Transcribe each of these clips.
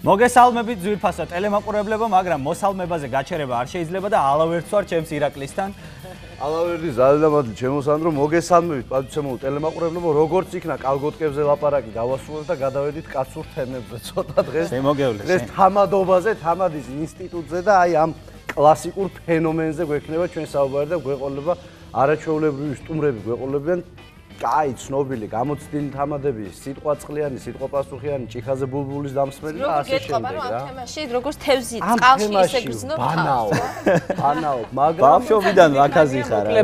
მოგესალმებით ძვირფასო ტელემაყურებლებო, მაგრამ მოსალმებაზე გაჩერება არ შეიძლება და ალავერც ვარ ჩემს ირაკლისთან. ალავერდი ზალდამადი ჩემო სანდრო მოგესალმებით პატივცემულო ტელემაყურებლებო, როგორც იქნა კალგოტკებზე ლაპარაკი დავასრულეთ და გადავედით კაცურ თემებზე ცოტა დღეს. დღეს თამადობაზე, თამადის ინსტიტუტზე და აი ამ კლასიკურ ფენომენზე გვექნება ჩვენ საუბარი და გვეყოლება არაჩვეულებრივი სტუმრები გვეყოლებიან. კაი, ცნობილი, გამოცდილი თამადები, სიტყვაწყლიანი, სიტყვაპასუხიანი, ჭიქაზე ბულბულის დამსმელი და ასე შემდეგ რა. ამ თემაში როგორც თევზი წყალში ისე გრძნობ ბანაო, მაგრამ ბავშვობიდან ვაქაზი ხარ რა.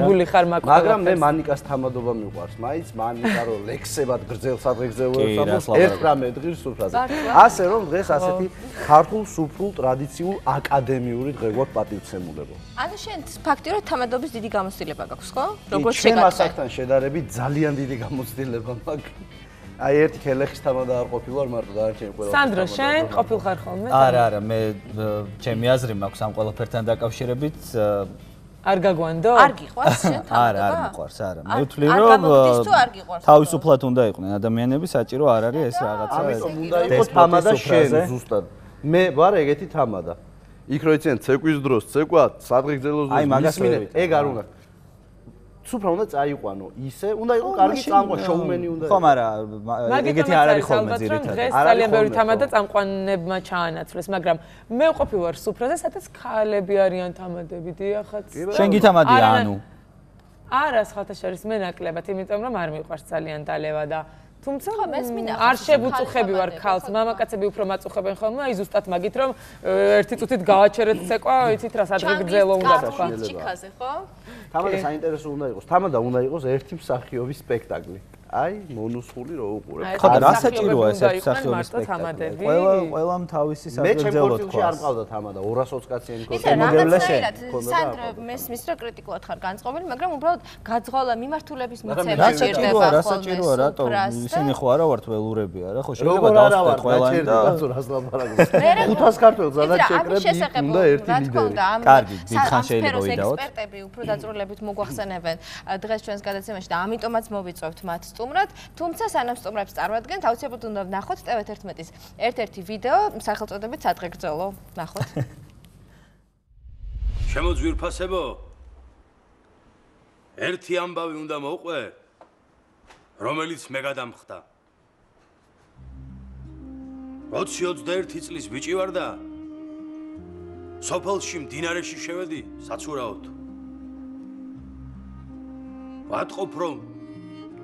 მაგრამ მე მანიკას თამადობა მიყვარს. მაინც მანიკა რო ლექსებად გრძელ სადღეგრძელოებს ერთ რამე დღის სუფრაზე. ასე რომ დღეს ასეთი ქართულ სუფრულ ტრადიციულ აკადემიური დღე გვაქვს პატივცემულებო. ანუ შენ ფაქტიურად თამადობის დიდი გამოცდილება გაქვს, ხო? როგორც შეგატყე. ჩემ ასაკთან შედარებით ძალიან დიდი გამოცდილება მაქვს. აი ერთი ქელეხის თამადა არ ყოფილვარ მარტო დანარჩენი ყველა. სანდრო, შენ ყოფილხარ ხოლმე? არა, მე ჩემი აზრი მაქვს ამ ყველაფერთან დაკავშირებით. არ გაგვანდო? არ გიყვარს შენ თამადობა? არ მიყვარს, არა. მე ვთვლი რომ თავისუფლად უნდა იყვნენ ადამიანები, საჭირო არ არის ეს რაღაცა. ამიტომ უნდა იყოს თამადა შენ ზუსტად. მე ვარ ეგეთი თამადა. იქ რო იციან ცეკვის დროს, ცეკვა სადღეგრძელოს დროს მისმინებით, ეგ არ უნდა. სუფრა უნდა წაიყვანო ისე, უნდა იყოს კარგი წამყვანი, შოუმენი უნდა იყოს. ხო, მაგრამ ეგეთი არ არის ხოლმე ძირითადად. დღეს ძალიან ბევრი თამადა წამყვანებმა ჩაანაცვლეს, მაგრამ მე ვყოფილ ვარ სუფრაზე, სადაც ქალები არიან თამადები, დიახაც. შენ გითამადია ანუ? არა, სხვათა შორის მე ნაკლებად, იმიტომ რომ არ მიყვარს ძალიან დალევა და თუმცა არ შევუწუხები ვარ ქალს, მამაკაცები უფრო მაწუხებენ ხოლმე, აი ზუსტად მაგით რომ ერთი წუთით გავაჩერეთ ცეკვა, იცით რა სადღეგრძელო უნდა თქვა. ჭიქაზე, ხო? თამადა საინტერესო უნდა იყოს. თამადა უნდა იყოს ერთი მსახიობის სპექტაკლი. აი, მონუსხული რო უყურებ. ხო, და რა საჭიროა ეს ერთი მსახიობის სპექტაკლი? ყველამ თავისი სადღეგრძელო თქვა. მე ჩემ კორტილში არ მყავდა თამადა 220 კაციანი კორტილი. შემოგევლაშენ. სანდრო, მესმის რა კრიტიკულად ხარ განწყობილი, მაგრამ უბრალოდ გაძღვალა მიმართულების მიცემა ჭირდება რა საჭიროა, რატომ? ისინი ხო არა ვართ ველურებია რა, ხო შეიძლება დავსწრეთ ყველანი და რას ლაპარაკობს. 500 ქართველს ადაც შეკრები უნდა ერთი ლიდერი. კარგი, დიდხან შეიძლება ვიდაოთ. ექსპერტები უფრო დაწვრილებით მოგვახსენებენ დღეს ჩვენს გადაცემაში და ამიტომაც მოვიწვევთ მათ სტუმრად, თუმცა სანამ სტუმრებს წარვადგენთ, აუცილებლად უნდა ვნახოთ TV11-ის ერთ-ერთი ვიდეო სახელწოდებით სადღეგრძელო. ნახოთ. შემოძვირფასებო. ერთი ამბავი უნდა მოყვე, რომელიც მე გადამხდა. 20-21 წლის ბიჭი ვარ და სოფელში მდინარეში შევედი საცურაოდ. ვატყობ რომ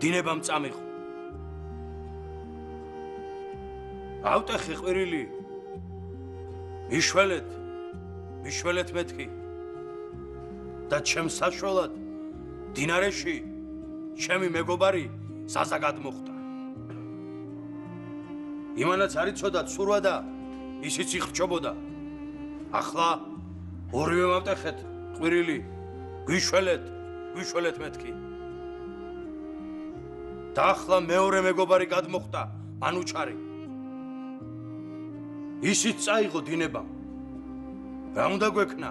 დინებამ წამიღო. ავტეხი ყვირილი. მიშველეთ მეთქი. და ჩემს საშველად დინარეში ჩემი მეგობარი საზაგად მოხდა. იმანაც არ იცოდა ცურვა და ისიც იხრჩობოდა. ახლა ორივე ავტეხეთ ყვირილი. გვიშველეთ მეთქი. და ახლა მეორე მეგობარი გადმოხდა, მანუჩარი. ისიც წაიღო დინებამ. რა უნდა გვექნა?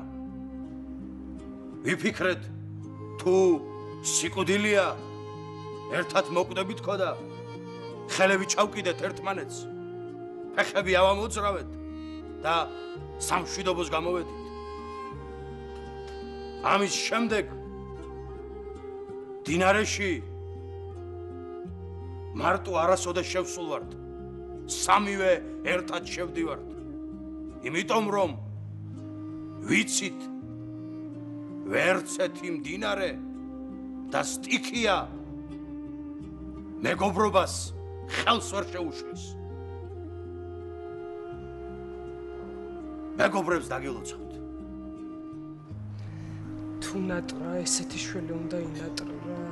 ვიფიქრეთ, თუ სიკვდილია, ერთად მოკვდებით ხო და ხელები ჩავკიდეთ ერთმანეთს, ფეხები ავამოძრავეთ და სამშვიდობოს გამოვედით. ამის შემდეგ დინარეში მარტო არასოდეს შევსულვართ, სამივე ერთად შევდივართ. იმიტომ რომ ვიცით ვერცეთი მდინარე და სტიქია მეგობრობას ხელს ვერ შეუშლის. მეგობრებს დაგილოცავთ. თუ ნატრა ესეთი შვილი უნდა ინატრო რა.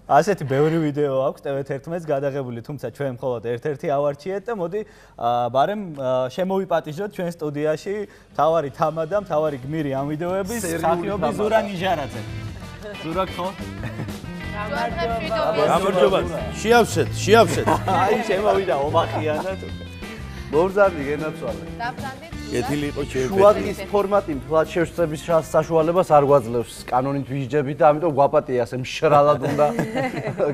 ასეთი ბევრი ვიდეო აქვს TV11-ს გადაღებული, თუმცა ჩვენ მხოლოდ ერთ-ერთი ავარჩიეთ და მოდი ბარემ შემოვიპატიჟოთ ჩვენ სტუდიაში მთავარი თამადა, მთავარი გმირი ამ ვიდეოების მსახიობი ზურა ნიჟარაძე. ზურა ხო? გამარჯობა. შეავსეთ. აი შემოვიდა ომახიანად. მოვზარდი გენაცვალე. დაბრანდით კეთილი იყო ჩემი შუადღის ფორმატი მთლად შევსწრების საშუალებას არ გვაძლევს კანონით ვიჯდებით და ამიტომ გვაპატია ასე მშრალად უნდა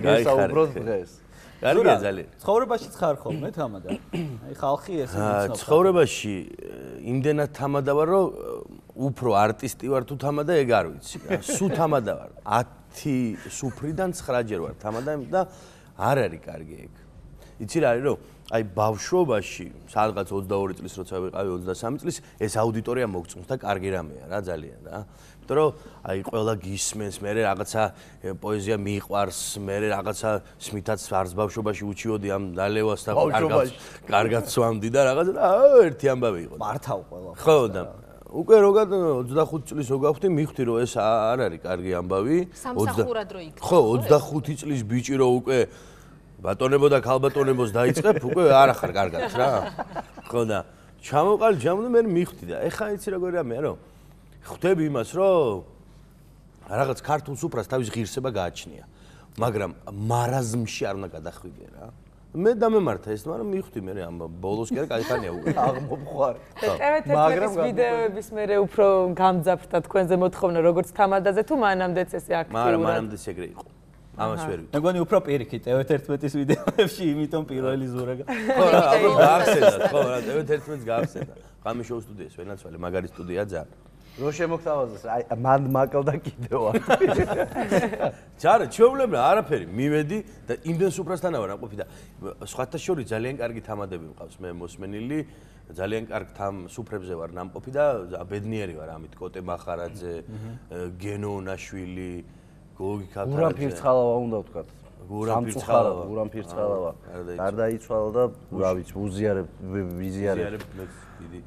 გესაუბროთ დღეს. კარგია ძალიან. ცხოვრებაშიც ხარ ხოლმე თამადა. აი ხალხი ესე მიცნობს. ცხოვრებაში იმდენად თამადა ვარ, რომ უფრო არტისტი ვარ თუ თამადა ეგ არ ვიცი. სუ თამადა ვარ. 10 სუფრიდან 9-ჯერ ვარ თამადა და არ არის კარგი ეგ. იცი რა არის რომ აი ბავშვობაში სადღაც 22 წლის როცა ვიყავი 23 წლის ეს აუდიტორია მოგწონს და კარგი რამეა რა ძალიან რა. იმიტომ რომ აი ყველა გისმენს, მე რაღაცა პოეზია მიყვარს, მე რაღაცა სმითაც არც ბავშვობაში უჩიოდი ამ დალევას და კარგად სვამდი და რაღაცა და ერთი ამბავი იყო. მართავ ყველა. ხო და უკვე როგად 25 წლის რო გავხდი, მივხვდი რომ ეს არ არის კარგი ამბავი. სამსახურად რო იქ. ხო, 25 წლის ბიჭი რო უკვე ბატონებო და ქალბატონებოს დაიწყებ, უკვე არ ახარ კარგად რა. ხო და ჩამოყალ ჯამდა მე მივხვდი და ეხა იცი როგორ რამეა რომ ხვდები იმას რომ რაღაც ქართულ სუფრას თავის ღირსება გააჩნია, მაგრამ მარაზმში არ უნდა გადახვიდე რა. მე დამემართა ეს, მაგრამ მივხვდი მე ამ ბოლოს კი არ кайფანია უკვე აღმოფხარ. TV11-ის ვიდეოების მე უფრო გამძაფრდა თქვენზე მოთხოვნა როგორც თამადაზე თუ მანამდეც ესე აქტიურად. მანამდეც ეგრე იყო. ამას ვერ ვიცი. მეგონი უფრო პირიქით TV11-ის ვიდეოებში, იმიტომ პირველი ზურა. ხო რა, აბა გაახსენდა, ხო რა, TV11-ს გაახსენდა. ღამის შოუ სტუდიას ვენაცვალე, მაგარი სტუდია ძალიან. რო შემოგთავაზეს, აი მან მაკლა კიდევ არ. ჯარა, ჩვეულებრივ არაფერი, მივედი და იმდენ სუფრასთან ვარ ამყოფი და სხვათა შორის ძალიან კარგი თამადები მყავს მე მოსმენილი, ძალიან კარგ თამ სუფრებზე ვარ ნამყოფი და ბედნიერი ვარ ამით კოტე მახარაძე, გენო ონაშვილი, გოგი ქათარაძე. გურამ ფირცხალავა უნდა ვთქვათ. გურამ ფირცხალავა. გურამ ფირცხალავა. გარდაიცვალა და რა ვიცი, ვიზიარებ. დიდი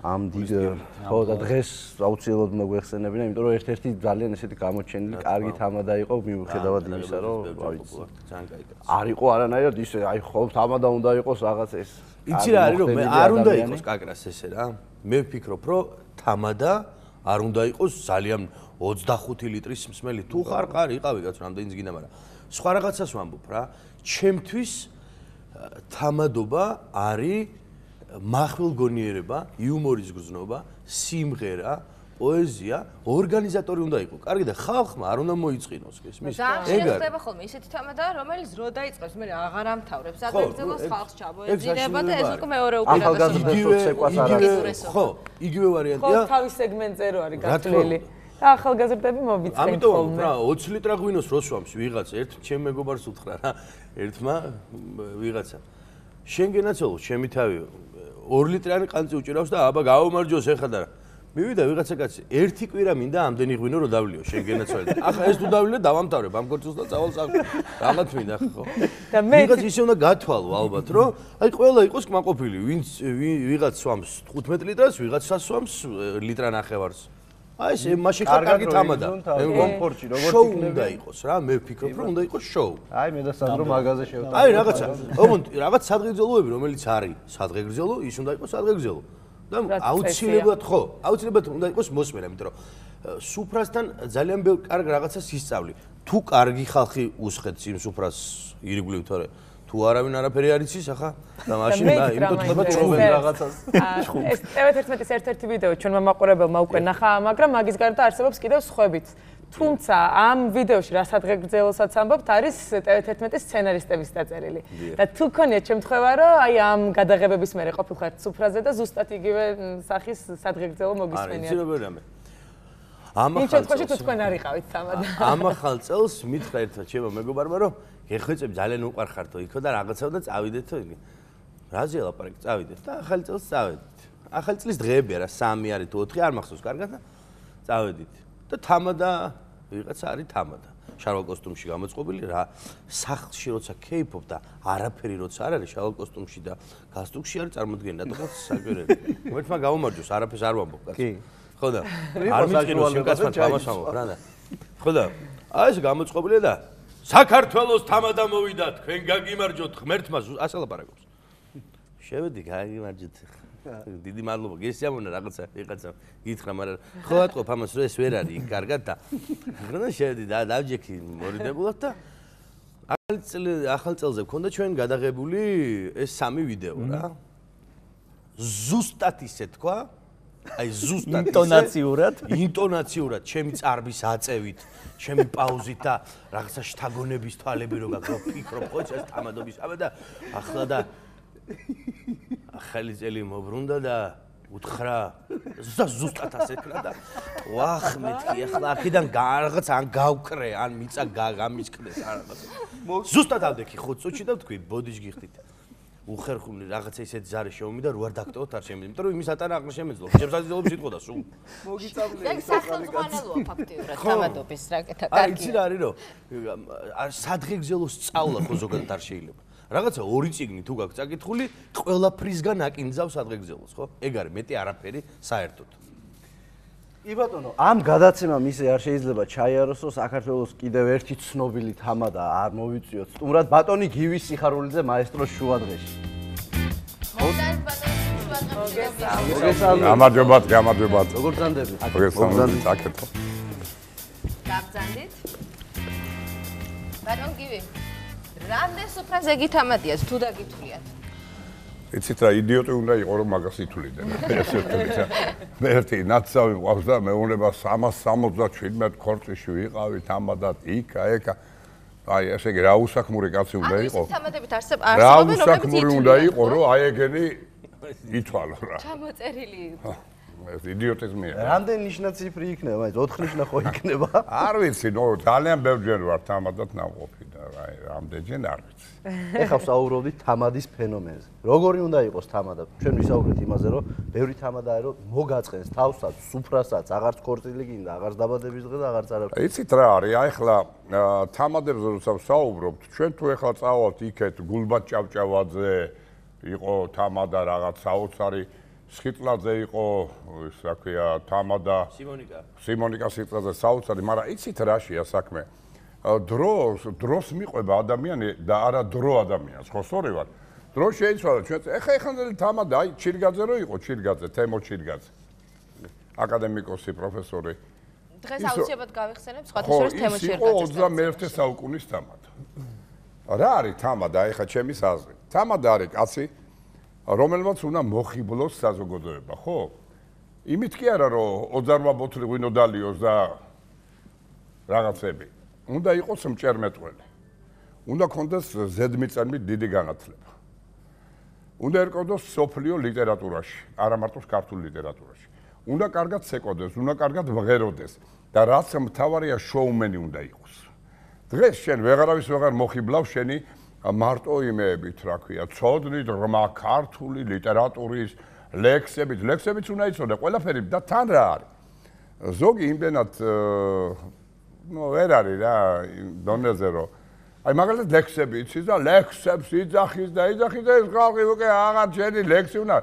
ამ დიდ ხო და დღეს აუცილებლად უნდა გვეხსენებინა, იმიტომ რომ ერთ-ერთი ძალიან ესეთი გამოჩენილი კარგი თამადა იყო მიუხედავად იმისა, რომ რა ვიცი, ძალიან კაი. არ იყო არანაირად ისე, აი ხო თამადა უნდა იყოს რაღაც ეს. იცი რა არის რომ მე არ უნდა იყოს კაკრას ესე რა. მე ვფიქრობ რომ თამადა არ უნდა იყოს ძალიან 25 ლიტრის მსმელი. თუ ხარ იყავი კაც რამდენიც გინდა, მაგრამ სხვა რაღაცას ვამბობ რა. ჩემთვის თამადობა არის მახვილგონიერება, იუმორის გრძნობა, სიმღერა, პოეზია, ორგანიზატორი უნდა იყოს. კარგი და ხალხმა არ უნდა მოიწყინოს გესმის? ეგ ხდება ხოლმე ისეთი თამადა, რომელიც რო დაიწყებს, მე აღარ ამთავრებს, აგრძელოს ხალხს ჩაბოეძინება და ეს უკვე მეორე უპირატესობა. ხო, იგივე ვარიანტია. ხო, თავის სეგმენტზე რო არის გათვლილი. და ახალგაზრდები მოვიწყენ. ამიტომ რა 20 ლიტრა ღვინოს რო სვამს ვიღაც ერთ ჩემ მეგობარს უთხრა რა. ერთმა ვიღაცა შენგენაცოლო ჩემი თავი 2 ლიტრიანი ყანწი უჭირავს და აბა გაუმარჯოს ეხა და მივიდა ვიღაცა კაცი ერთი კვირა მინდა ამდენი ღვინო რო დავლიო შენგენაცოლი ახლა ეს თუ დავლიო დავამთავრებ ამ კორცოს და წავალ სახლში რაღაც მინდა ხო და მე ვიღაც ისე უნდა გათვალო ალბათ რომ აი ყველა იყოს კმაყოფილი ვინც ვიღაც სვამს 15 ლიტრას ვიღაცა სვამს ლიტრა ნახევარს აი ეს მაშინ ხარ კარგი თამადა კომფორტში როგორც შოუ უნდა იყოს რა მე ვფიქრობ რომ უნდა იყოს შოუ აი მე და სანდრო მაღაზიაში შევტანე აი რაღაცა ოღონდ რაღაც სადღეგრძელოები რომელიც არის სადღეგრძელო ის უნდა იყოს სადღეგრძელო და აუცილებლად ხო აუცილებლად უნდა იყოს მოსმენა იმიტომ რომ სუფრასთან ძალიან ბევრ კარგ რაღაცას ისწავლი თუ კარგი ხალხი უსხეთს იმ სუფრას ირგვლივ თორე თუ არავინ არაფერი არ იცის ახლა და მაშინ იმიტომ ხდება წრობენ რაღაცას ეს TV11-ის ერთ-ერთი ვიდეო ჩვენმა მაყურებელმა უკვე ნახა მაგრამ მაგის გარდა არსებობს კიდევ სხვებიც თუმცა ამ ვიდეოში რა სადღეგრძელოსაც ამბობთ არის TV11-ის სცენარისტების დაწერილი და თუ გქონიათ შემთხვევა რომ აი ამ გადაღებების მერე ყოფილხართ სუფრაზე და ზუსტად იგივე სახის სადღეგრძელო მოგისმენიათ ამ შემთხვევაში თუ თქვენ არ იყავით თამადა ამ ახალ წელს მითხრა ერთმა ჩემო მეგობარმა რომ გეხვეწებ ძალიან უყარხართო იქო და რაღაცა და წავიდეთო იგი რაზეა ლაპარაკი წავიდეთ და ახალი წელს წავედით ახალი წლის დღეებია რა 3 არის თუ 4 არ მახსოვს კარგად და წავედით და თამადა ვიღაცა არის თამადა შარვალ კოსტუმში გამოწყობილი რა სახლში როცა კეიფობ და არაფერი როცა არ არის შარვალ კოსტუმში და გასტუკში არის წარმოდგენილი და თქვა საკვირელი ერთმა გაუმარჯოს არაფერს არ ვამბობ კაცი ხო და არ მიწყინოს იმ კაცმა თამაშს ვამბობ რა და ხო და აი ეს გამოწყობილია და საქართველოს თამადა მოვიდა თქვენ გაგიმარჯოთ ღმერთმა ასე ლაპარაკობს შევედი გაგიმარჯოთ დიდი მადლობა გესიამონა რაღაცა ვიღაცა გითხრა მაგრამ ხო ატყობ ამას რომ ეს ვერ არის კარგად და ხრნა შევედი და დავჯექი მორიდებულად და ახალ წელზე მქონდა ჩვენ გადაღებული ეს 3 ვიდეო რა ზუსტად ისე თქვა, აი ზუსტად ინტონაციურად, ჩემი წარბის აწევით, ჩემი პაუზით და რაღაცა შთაგონების თვალები რო გაქვს, რომ ფიქრობ ხო ეს თამადობის აბა და ახლა და ახალი წელი მობრუნდა და უთხრა ზუსტად ასე ქნა და ვახ მეთქი ახლა აქედან რაღაც ან გავკრე ან მიწა გამისკდეს რაღაც ზუსტად ავდექი ხო წუთში და ვთქვი ბოდიშ გიხდით უხერხული რაღაცა ისეთ ზარი შევმი და რო არ დაგტოვოთ არ შემიძლია იმიტომ რომ იმის ატარა აღარ შემეძლო ჩემს აძლევ სიტყვა და სულ მოგიწავლე ეს სახელმძღვანელოა ფაქტიურად თამადობის რაკეთა კარგი აი იცი რა არის რომ სადღეგრძელოს სწავლა ხო ზოგადად არ შეიძლება რაღაცა ორი წიგნი თუ გაქვს წაკითხული ყველაფრისგან აკინძავს სადღეგრძელოს ხო ეგ არის მეტი არაფერი საერთოდ კი ბატონო ამ გადაცემამ ისე არ შეიძლება ჩაიაროს რომ საქართველოს კიდევ ერთი ცნობილი თამადა არ მოვიწვიოთ სტუმრად ბატონი გივის სიხარულიძე მაესტრო შუადღეში გამარჯობათ როგორ გძანდებით მოგესალმებით აკეთო გაბრძანდით ბატონ გივი რამდენ სუფრაზე გითამადიათ თუ დაგითვლიათ იცით რა იდიოტი უნდა იყო რომ მაგას ითვლიდნენ მე ერთი ნაცავი ყავს და მეუნება 377 ქორწიში ვიყავი თამადად იქა ეკა აი ესე იგი რა უსაქმური კაცი უნდა იყო თამადებით არსებობენ რა უსაქმური უნდა იყო რომ აი ეგენი ითვალო რა ჩამოწერილი ეს იდიოტიზმია რამდენი ნიშნა ციფრი იქნება აი 4 ნიშნა ხო იქნება არ ვიცი ნუ ძალიან ბევრჯერ ვარ თამადად ნამყოფი და აი რამდენჯერ არ ვიცი ეხლა ვსაუბრობდით თამადის ფენომენზე როგორი უნდა იყოს თამადა ჩვენ ვისაუბრეთ იმაზე რომ ბევრი თამადაა რომ მოგაწყენს თავსაც სუფრასაც აღარც ქორწილი გინდა აღარც დაბადების დღე და აღარც არაფერი იცით რა არის აი ახლა თამადებზე როცა ვსაუბრობთ ჩვენ თუ ეხლა წავალთ იქეთ გულბად ჭავჭავაძე იყო თამადა რაღაც საოცარი სხიტლაძე იყო რა ქვია თამადა სიმონიკა სხიტლაძე საოცარი მაგრამ იცით რაშია საქმე დროს მიყვება ადამიანი და არა დრო ადამიანს ხო სწორი ვარ დრო შეიცვალა ჩვენ ეხანდელი თამადა აი ჩირგაძე რო იყო ჩირგაძე თემო ჩირგაძე აკადემიკოსი პროფესორი დღეს აუცილებლად გავიხსენებ სხვათა შორის თემო ჩირგაძეს იყო 21 საუკუნის თამადა რა არის თამადა ეხა ჩემის აზრით თამადა არის კაცი რომელმაც უნდა მოხიბლოს საზოგადოება ხო იმით კი არა რომ 28 ბოთლი ღვინო დალიოს და რაღაცები უნდა იყოს მჭერმეტყველი. უნდა კონდეს ზედმიწევნით დიდი განათლება. უნდა ერკვდოს სოფლიო ლიტერატურაში, არა მარტო ქართულ ლიტერატურაში. უნდა კარგად ცეკოდეს, უნდა კარგად ვღეროდეს და რაც მთავარია შოუმენი უნდა იყოს. დღეს შენ ვეღარავის ვეღარ მოხიბლავ შენი მარტო იმეებით, რა ქვია, ცოდნით რმა ქართული ლიტერატურის ლექსებით უნდა იცოდე ყველაფერი და თან რა არის. ზოგი იმდენად ნუ ვერ არის რა დონეზე რომ აი მაგალითად ლექსები იცის და ლექსებს იძახის და ეს ხალხი უკვე აღარ ჯერი ლექსი უნდა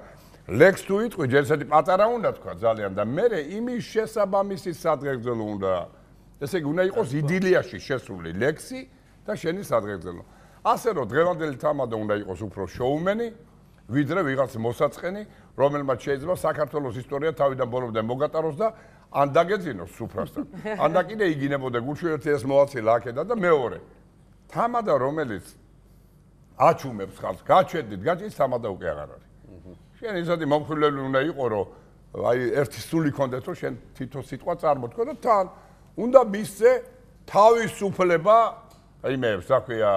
ლექს თუ იტყვი ჯერ ესეთი პატარა უნდა თქვა ძალიან და მე იმის შესაბამისი სადღეგრძელო უნდა ესე იგი უნდა იყოს იდილიაში შესული ლექსი და შენი სადღეგრძელო ასე რომ დღევანდელი თამადა უნდა იყოს უფრო შოუმენი ვიდრე ვიღაც მოსაწყენი რომელმაც შეიძლება საქართველოს ისტორია თავიდან ბოლომდე მოგატაროს და ან დაგეძინოს სუფრასთან ან და კიდე იგინებოდა გულშუერთი ეს მოაცილა აქედა და მეორე თამადა რომელიც აჩუმებს ხალხს გაჩვენდით გაჭის თამადა უკვე აღარ არის შენ ისეთი მომხვილებელი უნდა იყო რომ აი ერთი სული ქონდეს რომ შენ თითო სიტყვა წარმოთქო და თან უნდა მისცე თავისუფლება იმეებს რა ქვია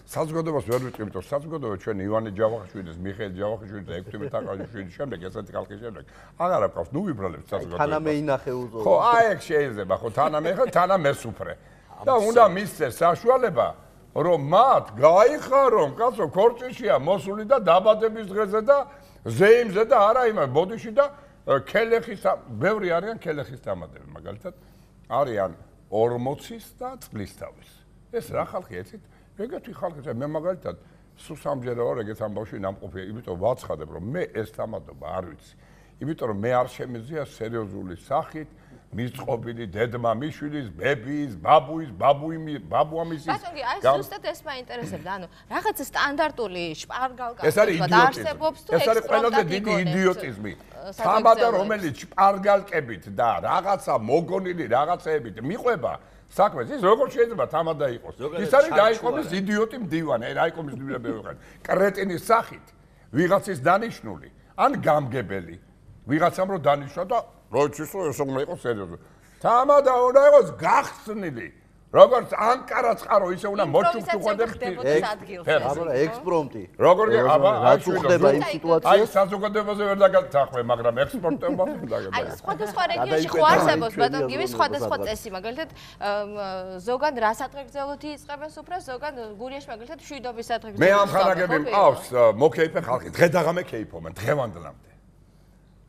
საზოგადოებას ვერ ვიტყვი იმიტომ საზოგადოება ჩვენ ივანე ჯავახიშვილის მიხეილ ჯავახიშვილის და ექვთიმე თაყაიშვილის შემდეგ ესეთი ხალხის შემდეგ აღარ აქვს ნუ ვიბრალებს საზოგადოებას თანამეინახე უზო ხო აი ეგ შეიძლება ხო თანამესუფრე და უნდა მისცეს საშუალება რომ მათ გაიხარონ კაცო ქორწიშია მოსული და დაბადების დღეზე და ზეიმზე და არა იმ ბოდიში და ქელეხის ბევრი არიან ქელეხის თამადები მაგალითად არიან 40-ის და წლისთავის. ეს რა ხალხი ეცით? ეგეთი ხალხი მე მაგალითად სულ სამჯერ ვარ ეგეთ ამბავში ნამყოფი, იმიტომ ვაცხადებ რომ მე ეს თამადობა არ ვიცი. იმიტომ რომ მე არ შემიძლია სერიოზული სახით მისწყობილი დედმამიშვილის, ბებიის, ბაბუამისის. ბატონი, აი ზუსტად ეს მაინტერესებდა. ანუ რაღაც სტანდარტული შპარგალკა არსებობს თუ ეს არის ყველაზე დიდი იდიოტიზმი. თამადა რომელიც შპარგალკებით და რაღაცა მოგონილი რაღაცეებით მიყვება საქმეს ის როგორ შეიძლება თამადა იყოს? ის არის დაიყვნის იდიოტი მდივანი, აი რაიკომის მდივანი ვიყავ. კრეტინის სახით ვიღაცის დანიშნული, ან გამგებელი. ვიღაცამ რო დანიშნა და როიცის რომ ეს უნდა იყოს სერიოზული. თამადა უნდა იყოს გახსნილი. როგორც ანკარაც ხარო ისე უნდა მოჩუქჩუქოდებს აბა ექსპრომტი როგორ აბა რაც უხდება იმ სიტუაციას აი საზოგადოებაზე ვერ დაგათახმე მაგრამ ექსპორტებაზე დაგაგება აი სხვადასხვა რეგიონში ხო არსებობს ბატონ გივი სხვადასხვა წესი მაგალითად ზოგან რას ადღეგრძელოთ იწყებენ სუფრას ზოგან გურიაში მაგალითად შვიდობის ადღეგრძელოთ მე ამ ხანაგები მყავს მოკეიფე ხალხი დღე-დაღამე კეიფობენ დღევანდლამდე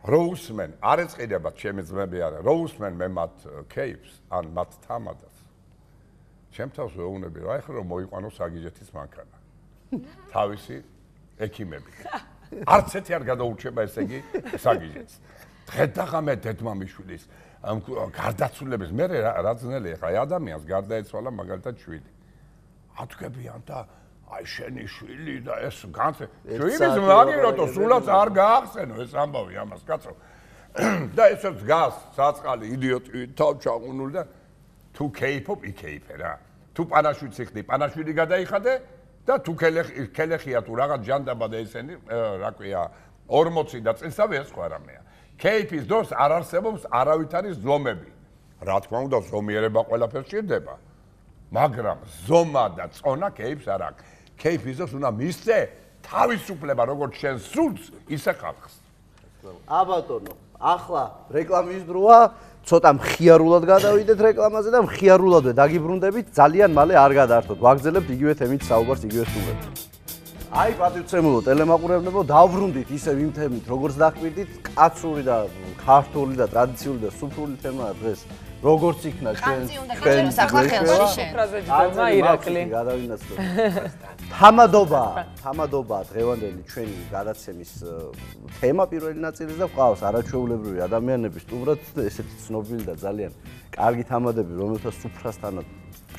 რო უსმენ არ ეწყიდებათ ჩემი ძმები არა რო უსმენ მე მათ კეიფს ან მათ თამადას ჩემთავს ვეუბნები რა ეხლა რომ მოიყვანოს საგიჟეთის მანქანა თავისი ექიმები არც ერთი არ გადაურჩება ესე იგი საგიჟეთს დღე-დაღამე დედმამიშვილის გარდაცვლილების მე რა ძნელი ხა ადამიანს გარდაეცვალა მაგალითად შვილი ათქებიან და აი შენი შვილი და ეს განცე შვილის მაგიროტო სულაც არ გაახსენო ეს ამბავი ამას კაცო და ესეც გას საწყალი იდიოტი თავჩაღუნული და თუ კეიფობ იკეიფე რა თუ პანაშვიდს იხდი პანაშვიდი გადაიხადე და თუ ქელეხია თუ რაღაც ჯანდაბა და ესენი რა ქვია 40 და წინსავე ეს სხვა რამეა კეიფის დროს არ არსებობს არავითარი ზომები რა თქმა უნდა ზომიერება ყველაფერს ჭირდება მაგრამ ზომა და წონა კეიფს არ აქვს კეიფის დროს უნდა მისცე თავისუფლება როგორც შენ სულს ისე ხალხს აბატონო ახლა რეკლამის დროა ცოტა მხიარულად გადავიდეთ რეკლამაზე და მხიარულადვე დაგიბრუნდებით ძალიან მალე არ გადაართოთ ვაგრძელებთ იგივე თემით საუბარს იგივე სტუმრებთან აი პატივცემულო ტელემაყურებლებო დავბრუნდით ისევ იმ თემით როგორც დაჰკვირდით კაცური და ქართული და ტრადიციული და სუფრული თემაა დღეს როგორც იქნა ჩვენ ირაკლი გადავინაცვლოთ თამადობა დღევანდელი ჩვენი გადაცემის თემა პირველი ნაწილის და ყავს არაჩვეულებრივი ადამიანები სტუმრად ესეთი ცნობილი და ძალიან კარგი თამადები რომელთა სუფრასთანაც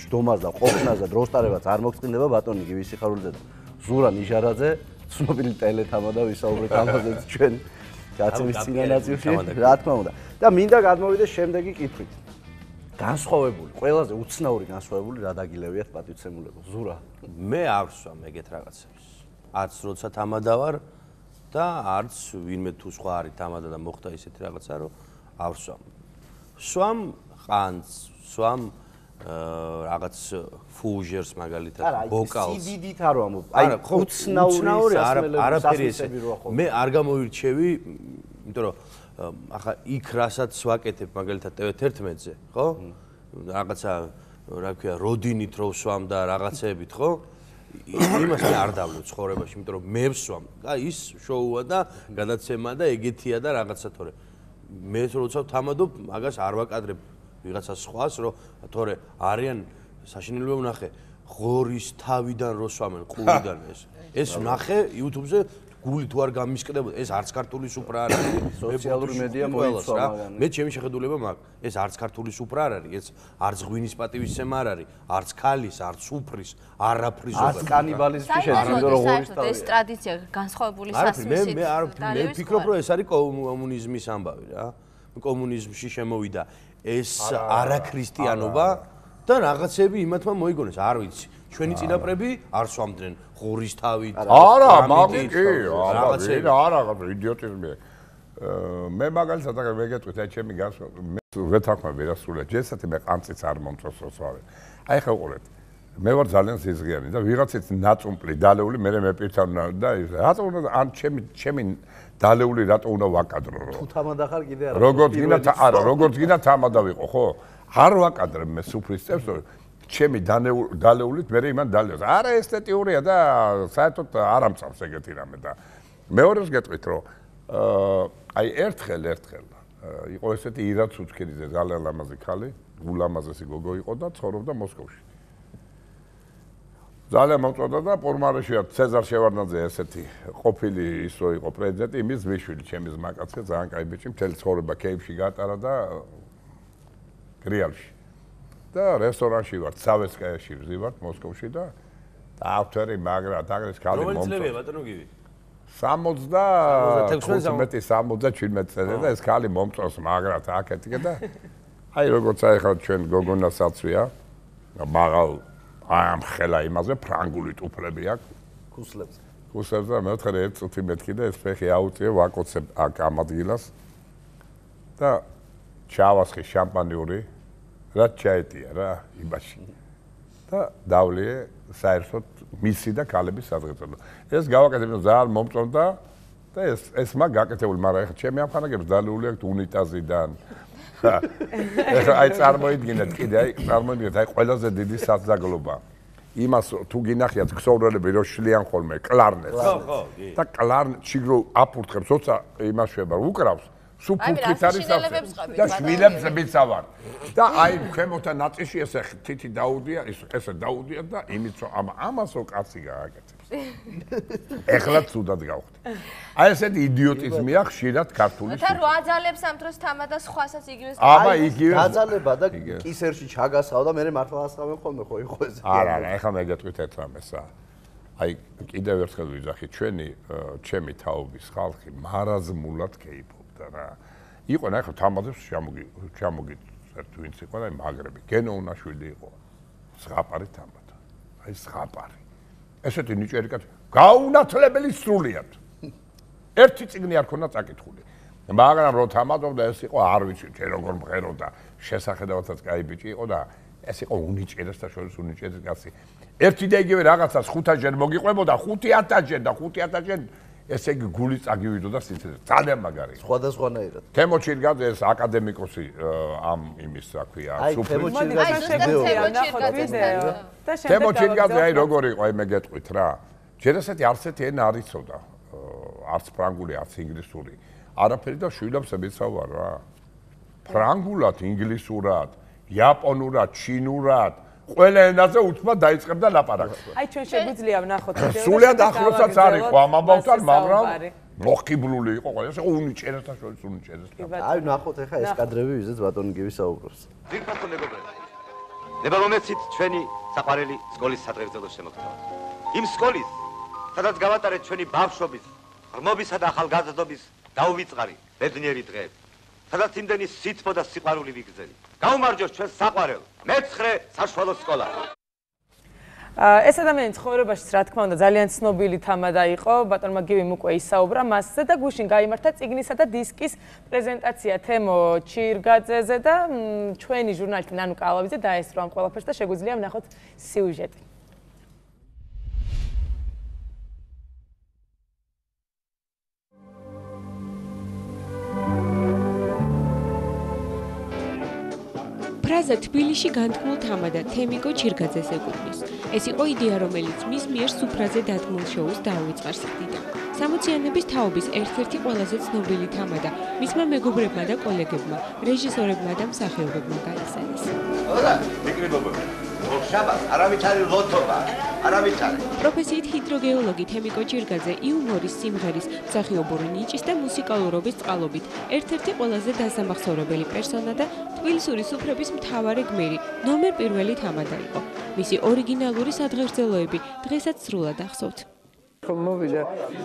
ჯდომას და ყოფნას და დროსტარებაც არ მოგწყინდება ბატონი გივი სიხარულიძე და ზურა ნიჟარაძე ცნობილი ტელეთამადა ვისაუბრეთ ამაზე ჩვენ გაცემის წინა ნაწილში რა თქმა უნდა და მინდა გადმოვიდეს შემდეგი კითხვით განსხვავებული, ყველაზე უცნაური განსხვავებული რა დაგილევიათ პატივცემულებო ზურა მე არ ვსვამ ეგეთ რაღაცებს არც როცა თამადა ვარ და არც ვინმე თუ სხვა არის თამადა და მოხდა ისეთი რაღაცა რომ არ ვსვამ სვამ ყანწს სვამ რაღაც ფუჟერს მაგალითად ვოკალს CD-დით არ ვამბობ აი უცნაური არაფერი ესე მე არ გამოვირჩევი იმიტომ რომ ახლა იქ რასაც ვაკეთებ მაგალითად TV11-ზე, ხო? რაღაცა რა ქვია, როდინით რო ვსვამ და რაღაცეებით, ხო? იმას მე არ დავლევ ცხოვრებაში, იმიტომ რომ მე ვსვამ და ის შოუა და გადაცემა და ეგეთია და რაღაცა თორე მე როცა ვთამადობ, მაგას არ ვაკადრებ ვიღაცა სხვას, რომ თორე არიან საშინელება ვნახე ღორის თავიდან რო სვამენ ყურიდან ეს ვნახე YouTube-ზე გული თუ არ გამისკდება ეს არც ქართული სუფრა არ არის სოციალური მედია მოიცვა მაგან მე ჩემი შეხედულება მაქვს ეს არც ქართული სუფრა არ არის ეს არც ღვინის პატივისცემა არ არის არც ქალის არც სუფრის არაფრის ზოგადად არც კანიბალიზმი შეძინო რომ ღორის თავი ეს ტრადიცია განსხვავებული სასმისით მე ვფიქრობ რომ ეს არის კომუნიზმის ამბავი რა კომუნიზმში შემოვიდა ეს არაქრისტიანობა და რაღაცები იმათმა მოიგონეს არ ვიცი ჩვენი წინაპრები არ სვამდნენ ღორის თავით არა მაგი კი არა იდიოტიზმია მე მაგალითად აგერ ვეგეტყვით აი ჩემი გასვლა მე ვეთანხმები ვერასრულე ჯესათი მე ყანწიც არ მომწონს როსვავე აი ხა უყურეთ მე ვარ ძალიან სიზღიანი და ვიღაცით ნაწუმპლი დალეული მე მეპირთან და რატო უნდა ან ჩემი დალეული რატო უნდა ვაკადრო თუ თამადა ხარ კიდე არა როგორც გინდა თამადა ვიყო ხო არ ვაკადრებ მე სუფრის წევს ჩემი დალეულით მე იმან დალევს არა ესთეტიურია და საერთოდ არ ამწავს ეგეთი რამე და მეორეს გეტყვით რომ აი ერთხელ იყო ესეთი ირა ცუცქელიძე ძალიან ლამაზი ქალი ულამაზესი გოგო იყო და ცხოვრობდა მოსკოვში ძალიან მომწონდა და პორმარეშია ცეზარ შევარდნაძე ესეთი ყოფილი ის რო იყო პრეზიდენტი იმის ზმიშვილი ჩემი ზმაკაცია ძალიან კაი ბიჭი მთელი ცხოვრება კეიფში გატარა და გრიალში და რესტორანში ვარ, სავესკაიაში ვზივართ მოსკოვში და ავთერი მაგრა დაგრეს ქალი მომწონს. რომელი წლებია ბატონო გივი? 67 წელი და ეს ქალი მომწონს მაგრად აკეთიკე და აი როგორც ახლა ჩვენ გოგონას აცვია და მაღალ აი ამ ხელა იმაზე ფრანგული ტუფლები აქვს ქუსლებს. გუსევს და მეოთხე ერთ წუთი მეთქი და ეს ფეხი აუწიე ვაკოცებ აქ ამ ადგილას და ჩავასხი შამპანიური რაც ჩაეტია რა იმაში და დავლიე საერთოდ მისი და ქალების საზღვრებო. ეს გავაკეთებ ძალიან მომწონდა და ეს მაგ გაკეთებული, მაგრამ ეხლა ჩემი ამხანაგებს დალეული აქვს უნიტაზიდან. ეხლა აი წარმოიდგინეთ კიდე, აი ყველაზე დიდი საზაგლობა. იმას თუ გინახიათ ქსოვრელები რო შლიან ხოლმე კლარნეტს. და კლარნეტში რო აფურთხებს, როცა იმას შვება, უკრავს სუფუთით არის და შვილებს მიცავარ და აი ქვემოთა ნაწილში ესე თითი დაუდია ესე დაუდია და იმით რომ ამასო კაცი გააკეთებს ეხლა ცუდად გავხდი აი ესეთი იდიოტიზმია ხშირად ქართული და რა აძალებს ამ დროს თამადა სხვასაც იგივეს აბა იგივე დაძალება და კისერში ჩაგასავ და მე მართლა ასხავენ ხოლმე ხო იყო ეს არა ეხლა მე გეტყვით ერთ რამესა აი კიდევ ერთხელ ვიძახი ჩემი თაობის ხალხი მარაზმულად კეიფობს რა იყო ნახე თამადებს ჩამოგიწევთ ვინც იყო და მაგრები გენო უნაშვილი იყო ზღაპარი თამადა აი ზღაპარი ესეთი ნიჭიერი კაცი გაუნათლებელი სრულიად ერთი წიგნი არ ქონდა წაკითხული მაგრამ რო თამადობდა ეს იყო არ ვიცი ჯერ როგორ მღეროდა შესახედავადაც კაი ბიჭი იყო და ეს იყო უნიჭიერესთა შორის უნიჭიერი კაცი ერთი და იგივე რაღაცას 500-ჯერ მოგიყვებოდა 50000-ჯერ და 50000-ჯერ ესე იგი გული წაგივიდოდა სინთეზი ძალიან მაგარი სხვადასხვანაირად თემო ჩირგაძე ეს აკადემიკოსი ამ იმის რა ქვია სუფრი თემო ჩირგაძე აი როგორი იყო აი მე გეტყვით რა ჯერ ესეთი არცეთი ენა არ იცოდა არც ფრანგული არც ინგლისური არაფერი და შვილებს ეცავარ რა ფრანგულად ინგლისურად იაპონურად ჩინურად ყველა ენაზე უთმად დაიწყებდა ლაპარაკს. აი ჩვენ შეგვიძლია ვნახოთ ვიდეო. სულად ახლოსაც არ იყო ამ ამბავთან, მაგრამ მოხიბლული იყო ყველა. ეს იყო უნიჭერესთა შორის უნიჭერეს. აი ვნახოთ ახლა ეს კადრები ვიზეც ბატონი გივი საუბრობს. ძირფასო მეგობრებო. ნება მომეცით ჩვენი საყვარელი სკოლის სადღეგრძელოს შემოგთავაზ. იმ სკოლის, სადაც გავატარეთ ჩვენი ბავშვობის, ღრმობისა და ახალგაზრდობის დაუვიწყარი ბედნიერი დღეები. სადაც იმდენი სითბო და სიყვარული ვიგრძელით. გაუმარჯოს ჩვენს საყვარელ მე-9 საშუალო სკოლა. ეს ადამიანის ცხოვრებაშიც რა თქმა უნდა ძალიან ცნობილი თამადა იყო, ბატონმა გივიმ უკვე ისაუბრა მასზე და გუშინ გაიმართა წიგნისა და დისკის პრეზენტაცია თემო ჩირგაძეზე და ჩვენი ჟურნალისტი ნანუ კალავიძე დაესწრო ამ ყველაფერს და შეგვიძლია ვნახოთ სიუჟეტი. ფრაზა თბილისში განთქმულ თამადა თემიკო ჩირგაძეს ეკუთვნის. ეს იყო იდეა, რომელიც მის მიერ სუფრაზე დადგმულ შოუს დაუვიწყარს ხდიდა. 60-იანების თაობის ერთ-ერთი ყველაზე ცნობილი თამადა მისმა მეგობრებმა და კოლეგებმა, რეჟისორებმა და მსახიობებმა გაიხსენეს. პროფესიით ჰიდროგეოლოგი თემიკო ჩირგაძე იუმორის, სიმღერის, მსახიობური ნიჭის და მუსიკალურობის წყალობით ერთ-ერთი ყველაზე დასამახსოვრებელი პერსონა და თბილისური სუფრების მთავარი გმირი, ნომერ პირველი თამადა იყო. მისი ორიგინალური სადღეგრძელოები დღესაც სრულად ახსოვთ. მოვიდა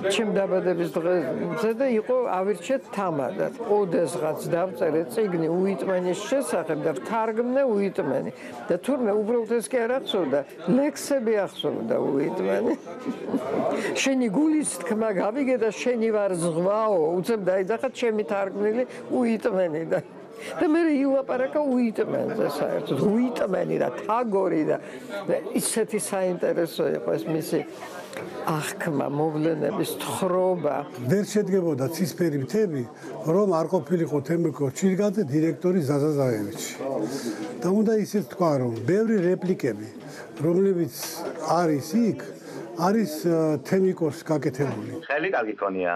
ჩემ დაბადების დღეზე და იყო ავირჩეთ თამადად. ოდესღაც დავწერე წიგნი უიტმენის შესახებ და თარგმნე უიტმენი. და თურმე უბრალოდ ეს კი არ ახსოვდა, ლექსები ახსოვდა უიტმენი. შენი გულის თქმა გავიგე და შენი ვარ ზღვაო, უცებ დაიძახა ჩემი თარგმნილი უიტმენი და მე ილაპარაკა უიტმენზე საერთოდ უიტმენი და თაგორი და ისეთი საინტერესო იყო ეს მისი აღქმა მოვლენების თხრობა ვერ შედგებოდა ცისფერი მთები რომ არ ყოფილიყო თემიკო ჩირგაძე დირექტორი ზაზაზაევიჩი და უნდა ისიც თქვა რომ ბევრი რეპლიკები რომლებიც არის იქ არის თემიკოს გაკეთებული ხელი კარგი ქონია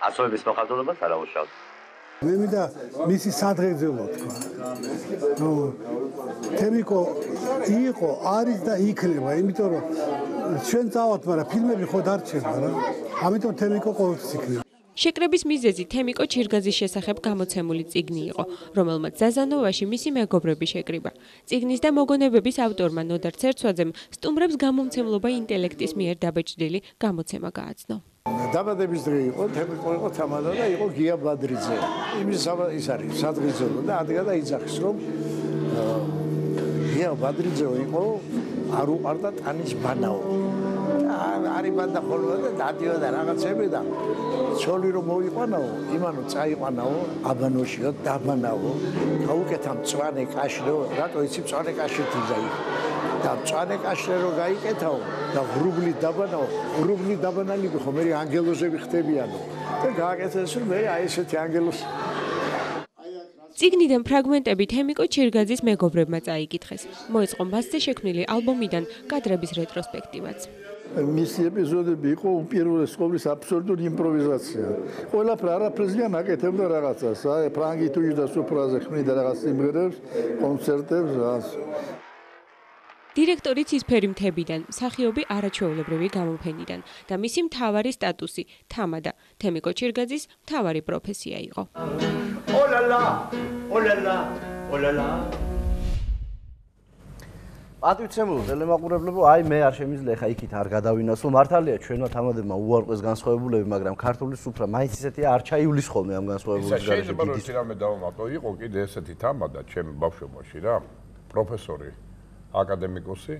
ასოების მოხალხებას არ აუშავთ მე მინდა მისი სადღეგრძელო თქვა რომ თემიკო იყო არის და იქნება იმიტომ რომ ჩვენ წავთ მაგრამ ფილმები ხო დარჩება რა ამიტომ თემიკო ყოველთვის იქნება შეკრების მიზეზი თემიკო ჩირგაძის შესახებ გამოცემული წიგნი იყო, რომელმაც ზაზანოვაში მისი მეგობრები შეკრიბა. წიგნის და მოგონებების ავტორმა ნოდარ ცერცვაძემ სტუმრებს გამომცემლობა ინტელექტის მიერ დაბეჭდილი გამოცემა გააცნო. დაბადების დღე იყო, თემიკო იყო თამადა და იყო გია ბადრიძე. ის არის სადღეგრძელო და ადგა და იძახის რომ გია ბადრიძე იყო არ უყარდა ტანის ბანაო. არიბანდა ხოლმე და დადიოდა რაღაცები და ცოლი რომ მოიყვანაო, იმანო წაიყვანაო, აბანოშიო, დაბანაო, გაუკეთა მწვანე კაშრეო, რატო იცი მწვანე კაშრით გაიქ და მწვანე კაშრე რო გაიკეთაო და ღრუბლი დაბანაო, ღრუბლი დაბანალი ხო მე ანგელოზები ხდებიანო და გააკეთეს რომ მე აი ესეთი ანგელოზი წიგნიდან ფრაგმენტები თემიკო ჩირგაძის მეგობრებმა წაიკითხეს. მოეწყო მასზე შექმნილი ალბომიდან კადრების რეტროსპექტივაც. მისი ეპიზოდები იყო უპირველეს ყოვლის აბსოლუტური იმპროვიზაცია. ყველაფერ არაფრისგან აკეთებდა რაღაცას, აი ფრანგი თუ და სუფრაზე ხმნიდა რაღაც სიმღერებს, კონცერტებს, რას. დირექტორი ცისფერი მთებიდან, მსახიობი არაჩვეულებრივი გამოფენიდან და მისი მთავარი სტატუსი თამადა თემიკო ჩირგაძის მთავარი პროფესია იყო. პატივცემულო ტელემაყურებლებო, აი მე არ შემიძლია ხა იქით არ გადავინაცვლო. მართალია ჩვენმა თამადებმა უარყვეს განსხვავებულები, მაგრამ ქართული სუფრა მაინც ისეთია არ ჩაივლის ხოლმე ამ განსხვავებულების გარეშე. შეიძლება რომ სირამე დავამატო, იყო კიდე ესეთი თამადა ჩემ ბავშვობაში რა, პროფესორი, აკადემიკოსი.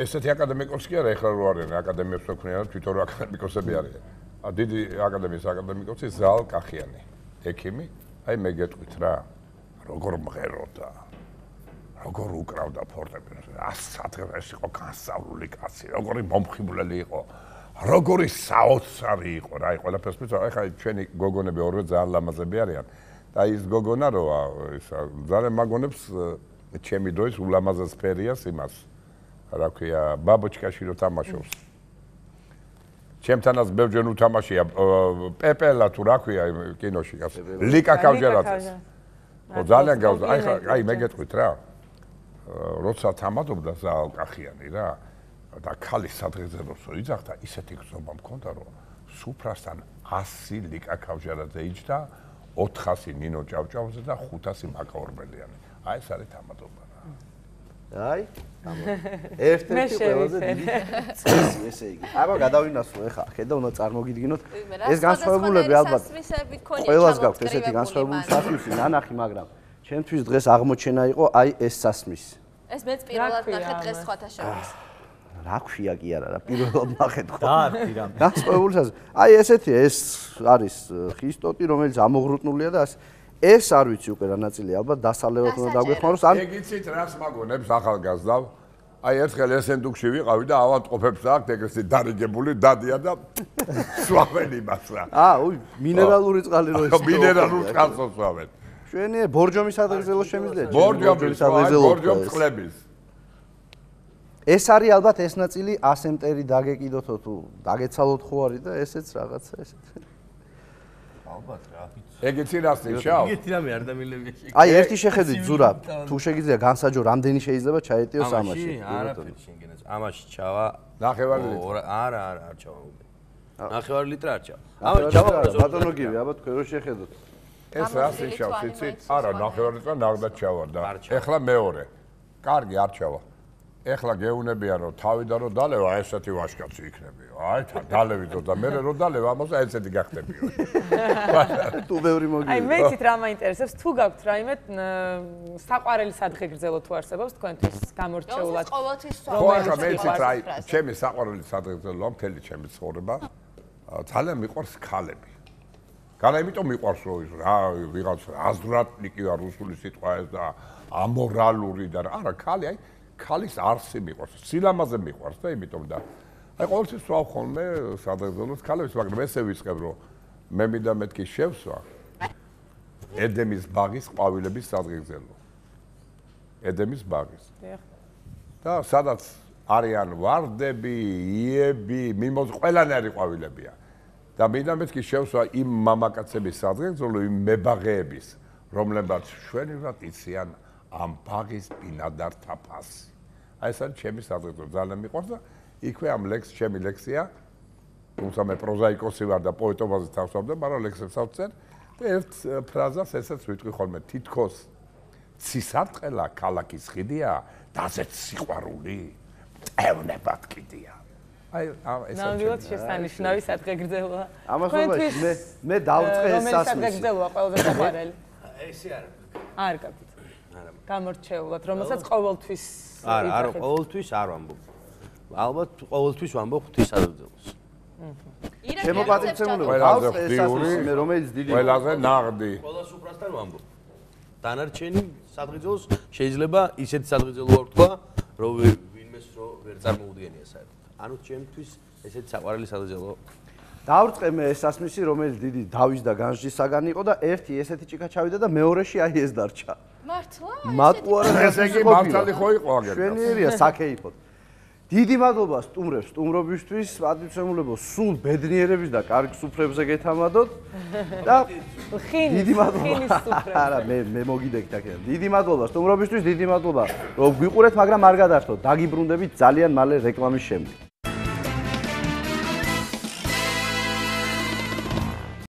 ესეთი აკადემიკოსი კი არა, ეხლა რო არიან აკადემიებს ვქნიან, თვითონ რო აკადემიკოსები არიან. დიდი აკადემიის აკადემიკოსი ზალ კახიანი, ექიმი. აი მე გეტყვით რა, როგორ მღეროდა, როგორ უკრავდა ფორტეპიანოზე, ეს იყო განსწავლული კაცი, როგორი მომხიბვლელი იყო, როგორი საოცარი იყო რა, ყველაფერს ვიცი, აი ხა ჩვენი გოგონები ორივე ძალიან ლამაზები არიან და ის გოგონა როა, ის ძალიან მაგონებს ჩემი დროის ულამაზეს ფერიას იმას, რა ქვია, ბაბოჩკაში რო თამაშობს. ჩემთანაც ბევრჯერ უთამაშია პეპელა თუ რა ქვია კინოში გას ლიკა კავჟერაძეს ხო ძალიან გავზა აი მე გეტყვით რა როცა თამადობდა ზაალ კახიანი რა და ქალი სადღეგრძელოსო იძახდა ისეთი გზობა მქონდა რომ სუფრასთან 100 ლიკა კავჟერაძე იჯდა 400 ნინო ჭავჭავაძე და 500 მაკა ორბელიანი აი ეს არის თამადობა აი ერთ-ერთი ყველაზე დიდი წესი ესე იგი. აბა გადავინაცვლო ეხა, ხედა უნდა წარმოგიდგინოთ. ეს განსხვავებულები ალბათ ყველას გაქვთ ესეთი განსხვავებული სასმისი ნანახი, მაგრამ ჩემთვის დღეს აღმოჩენა იყო აი ეს სასმისი. ეს მეც პირველად ნახე დღეს სხვათა შორის. რა ქვია კი არა რა, პირველად ნახეთ ხო? დაარქი რა. განსხვავებული სასმისი. აი ესეთია, ეს არის ხისტოტი, რომელიც ამოღრუტნულია და ასე ეს არ ვიცი უკვე რა ნაწილია ალბათ დასალევად უნდა დაგვეხმაროს ან ეგ იცით რას მაგონებს ახალგაზრდა აი ერთხელ ესენდუქში ვიყავი და ავადმყოფებს აქვს ეგრეთი დარიგებული დადია და სვავენ იმას რა უი მინერალური წყალი რო ის მინერალურ წყალს სვავენ ჩვენი ბორჯომის ადრეგზელო შემიძლია ბორჯომის ბორჯომის წყლების ეს არის ალბათ ეს ნაწილი 100 მტერი დაგეკიდოთო თუ დაგეცალოთ ხო არის და ესეც რაღაცა ესეთი ალბათ რა ეგეთი რას ნიშნავს? ეგეთი რამე არ დამილებია. აი ერთი შეხედვით ზურა, თუ შეგიძლია განსაჯო რამდენი შეიძლება ჩაეტიოს ამაში? არაფერი შეგენაც. ამაში ჩავა ნახევარი ლიტრი. არა, არ ჩავა. ნახევარი ლიტრი არ ჩავა. ამაში ჩავა ბატონო გივი, აბა თქვენ რო შეხედოთ. ეს რას ნიშნავს, იცით? არა, ნახევარი ლიტრი ნახდა ჩავა და ეხლა მეორე. კარგი, არ ჩავა. ეხლა გეუნებიან რომ თავიდან რომ დალევა ესეთი ვაშკაცი იქნებიო. აი თან დალევიდო და მე რო დალევა ამაზე ესეთი გახდებიო. თუ ბევრი მოგივიდა. აი მე იცით რა მაინტერესებს, თუ გაქვთ რაიმე საყვარელი სადღეგრძელო თუ არსებობს თქვენთვის გამორჩეულად. ხო, ახლა მე იცით რა, ჩემი საყვარელი სადღეგრძელოა მთელი ჩემი ცხოვრება. ძალიან მიყვარს ქალები. განა იმიტომ მიყვარს რომ ის რა ვიღაც აზრატნიკი ვარ რუსული სიტყვა ეს და ამორალური და არა ქალი აი ქალის არსი მიყვარს, სილამაზე მიყვარს და იმიტომ და აი ყოველთვის ვსვავ ხოლმე სადღეგრძელოს ქალებს, მაგრამ ესე ვიწყებ რომ მე მინდა მეთქი შევსვა ედემის ბაღის ყვავილების სადღეგრძელო. ედემის ბაღის. და სადაც არიან ვარდები, იები, ყველანაირი ყვავილებია. და მინდა მეთქი შევსვა იმ მამაკაცების სადღეგრძელო, იმ მებაღეების, რომლებაც შვენივრად იციან ამ ბაღის ბინადართა ფასი. აი ეს არის ჩემი სადღეგრძელო, ძალიან მიყვარს და იქვე ამ ჩემი ლექსია, თუმცა მე პროზაიკოსი ვარ და პოეტობაზე თავს ვამბობ, მაგრამ ლექსებს ავწერ და ერთ ფრაზას ესაც ვიტყვი ხოლმე, თითქოს ცისარტყელა ქალაქის ხიდია, დაზეც სიყვარული მტევნებად კიდია. აი ეს ნამდვილად შესანიშნავი სადღეგრძელოა. ამასობაში მე დავწყე ეს სასმისი. რომელი სადღეგრძელოა ყველაზე საყვარელი? ესე არა. არ გაგვით. გამორჩეულად, რომელსაც ყოველთვის არა, ყოველთვის არ ვამბობ. ალბათ ყოველთვის ვამბობ ღვთისადაგძელოს. შემოპატივცემულობა ყველაზე ხდიური, რომელიც დიდი ყველაზე ნაღდი. ყველას უფრასთან ვამბობ. დანარჩენი სადღეძელოს შეიძლება ისეთი სადღეძელო არ თქვა, რომ ვინმეს რო ვერ წარმოუდგენია საერთოდ. ანუ ჩემთვის ესეთი საყვარელი სადღეძელო. დავრწყე მე ეს სასმისი, რომელიც დიდი დავის და განსჯის საგანი იყო და ერთი ესეთი ჭიქა ჩავიდა და მეორეში აი ეს დარჩა. მართლა? მატყუ არა ესე იგი მართალი ხო იყო აგერ. შვენიერია საქეიფოდ. დიდი მადლობა სტუმრებს, სტუმრობისთვის, პატივცემულებო, სულ ბედნიერების და კარგ სუფრებზე გეთამადოთ და დიდი მადლობა. არა, მე მოგიდექით აქედან. დიდი მადლობა სტუმრობისთვის, დიდი მადლობა რომ გვიყურეთ, მაგრამ არ გადართოთ, დაგიბრუნდებით ძალიან მალე რეკლამის შემდეგ.